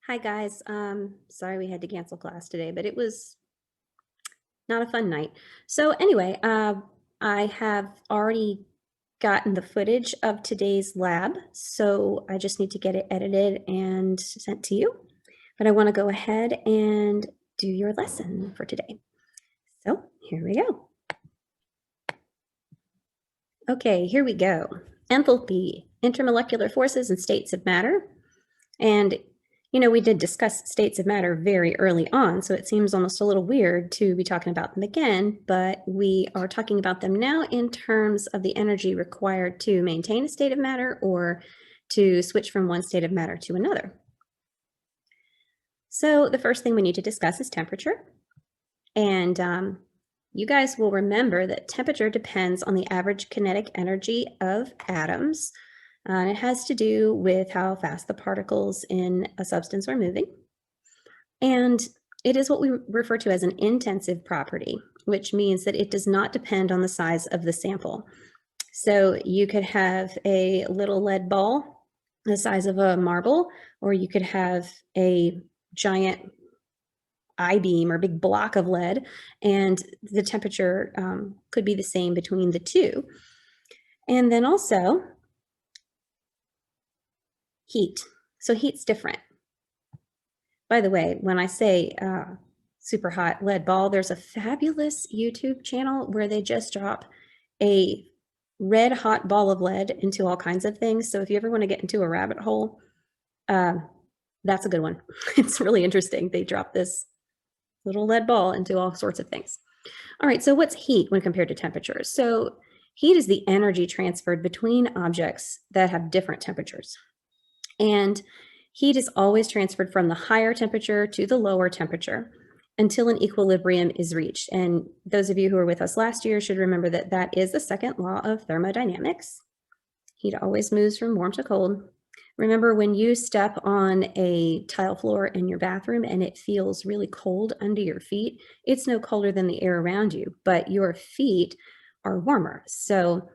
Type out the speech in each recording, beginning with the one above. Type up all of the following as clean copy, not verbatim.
Hi guys. Sorry we had to cancel class today, but it was not a fun night. So anyway, I have already gotten the footage of today's lab, so I just need to get it edited and sent to you. But I want to go ahead and do your lesson for today. So here we go. Okay, here we go. Enthalpy, intermolecular forces and states of matter. And we did discuss states of matter very early on, so it seems almost a little weird to be talking about them again, but we are talking about them now in terms of the energy required to maintain a state of matter or to switch from one state of matter to another. So the first thing we need to discuss is temperature. And you guys will remember that temperature depends on the average kinetic energy of atoms. And it has to do with how fast the particles in a substance are moving. And it is what we refer to as an intensive property, which means that it does not depend on the size of the sample. So you could have a little lead ball the size of a marble, or you could have a giant I-beam or big block of lead, and the temperature could be the same between the two. And then also heat. So heat's different. By the way, when I say super hot lead ball, there's a fabulous YouTube channel where they just drop a red hot ball of lead into all kinds of things. So if you ever want to get into a rabbit hole, that's a good one. It's really interesting. They drop this little lead ball into all sorts of things. All right, so what's heat when compared to temperature? So heat is the energy transferred between objects that have different temperatures. And heat is always transferred from the higher temperature to the lower temperature until an equilibrium is reached. And those of you who were with us last year should remember that that is the second law of thermodynamics. Heat always moves from warm to cold. Remember when you step on a tile floor in your bathroom and it feels really cold under your feet, it's no colder than the air around you, but your feet are warmer. So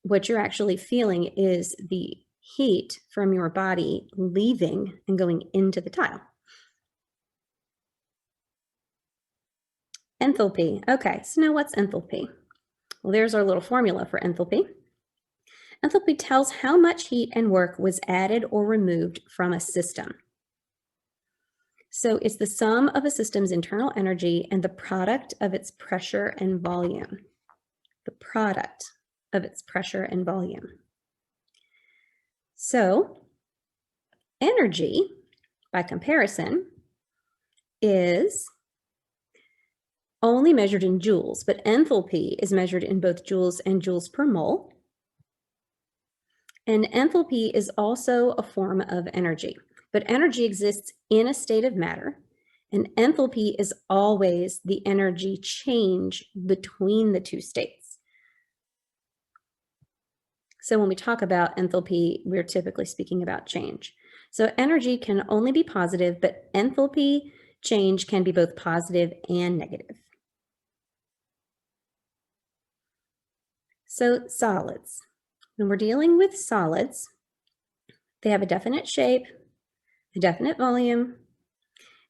what you're actually feeling is the heat from your body leaving and going into the tile. Enthalpy. Okay, so now what's enthalpy? Well, there's our little formula for enthalpy. Enthalpy tells how much heat and work was added or removed from a system. So it's the sum of a system's internal energy and the product of its pressure and volume. The product of its pressure and volume. So energy, by comparison, is only measured in joules, but enthalpy is measured in both joules and joules per mole. And enthalpy is also a form of energy, but energy exists in a state of matter, and enthalpy is always the energy change between the two states. So when we talk about enthalpy, we're typically speaking about change. So energy can only be positive, but enthalpy change can be both positive and negative. So solids. When we're dealing with solids, they have a definite shape, a definite volume,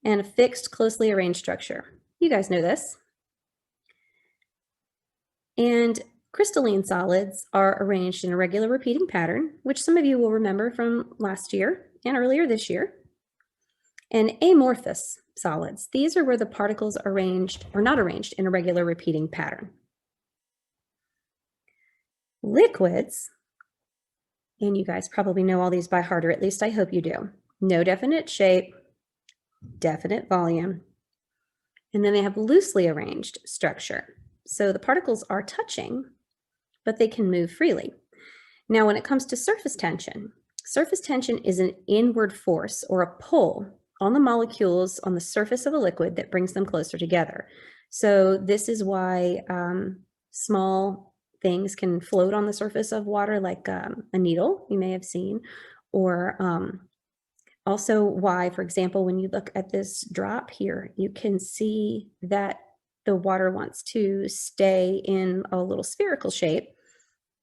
and a fixed, closely arranged structure. You guys know this. And crystalline solids are arranged in a regular repeating pattern, which some of you will remember from last year and earlier this year. And amorphous solids, these are where the particles are arranged or not arranged in a regular repeating pattern. Liquids, and you guys probably know all these by heart, or at least I hope you do. No definite shape, definite volume, and then they have loosely arranged structure. So the particles are touching, but they can move freely. Now, when it comes to surface tension is an inward force or a pull on the molecules on the surface of a liquid that brings them closer together. So this is why small things can float on the surface of water, like a needle you may have seen, or also why, for example, when you look at this drop here, you can see that the water wants to stay in a little spherical shape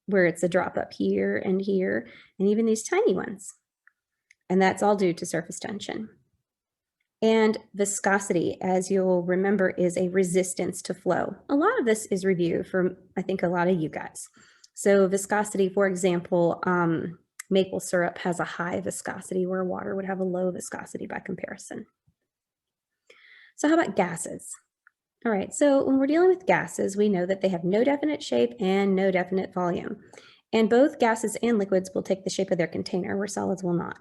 where it's a drop up here, and even these tiny ones. And that's all due to surface tension. And viscosity, as you'll remember, is a resistance to flow. A lot of this is review from, I think, a lot of you guys. So viscosity, for example, maple syrup has a high viscosity where water would have a low viscosity by comparison. So how about gases? All right, so when we're dealing with gases, we know that they have no definite shape and no definite volume. And both gases and liquids will take the shape of their container, where solids will not.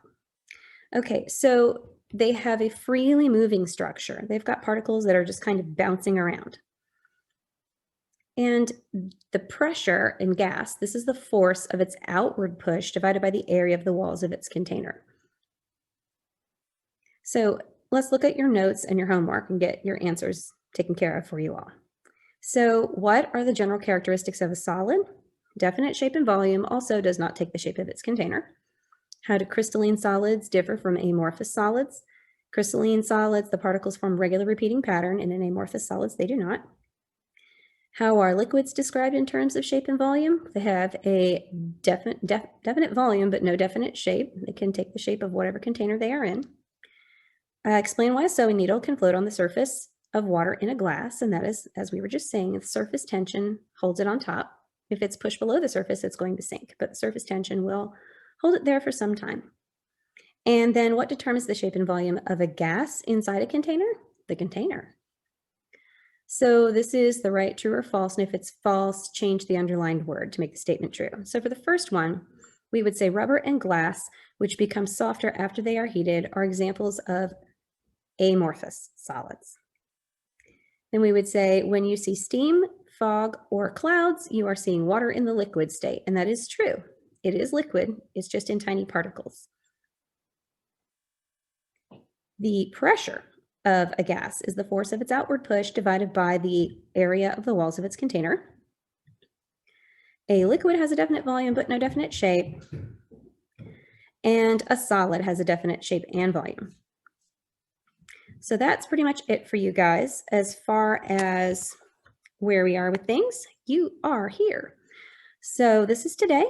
Okay, so they have a freely moving structure. They've got particles that are just kind of bouncing around. And the pressure in gas, this is the force of its outward push divided by the area of the walls of its container. So let's look at your notes and your homework and get your answers taken care of for you all. So what are the general characteristics of a solid? Definite shape and volume also does not take the shape of its container. How do crystalline solids differ from amorphous solids? Crystalline solids, the particles form regular repeating pattern, and in amorphous solids, they do not. How are liquids described in terms of shape and volume? They have a definite volume, but no definite shape. They can take the shape of whatever container they are in. Explain why a sewing needle can float on the surface of water in a glass, and that is, as we were just saying, the surface tension holds it on top. If it's pushed below the surface, it's going to sink, but the surface tension will hold it there for some time. And then what determines the shape and volume of a gas inside a container? The container. So this is the right, true, or false. And if it's false, change the underlined word to make the statement true. So for the first one, we would say rubber and glass, which become softer after they are heated, are examples of amorphous solids. Then we would say when you see steam, fog, or clouds, you are seeing water in the liquid state. And that is true. It is liquid. It's just in tiny particles. The pressure of a gas is the force of its outward push divided by the area of the walls of its container. A liquid has a definite volume but no definite shape. And a solid has a definite shape and volume. So that's pretty much it for you guys. As far as where we are with things, you are here. So this is today.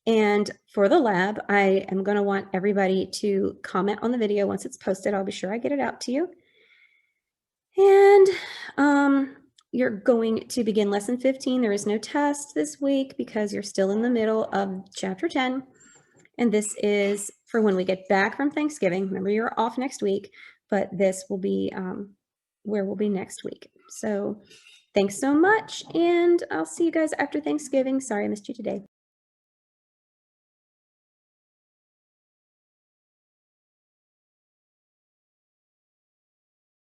And for the lab, I am going to want everybody to comment on the video once it's posted. I'll be sure I get it out to you. And you're going to begin lesson 15. There is no test this week because you're still in the middle of chapter 10. And this is for when we get back from Thanksgiving. Remember, you're off next week, but this will be where we'll be next week. So thanks so much. And I'll see you guys after Thanksgiving. Sorry I missed you today.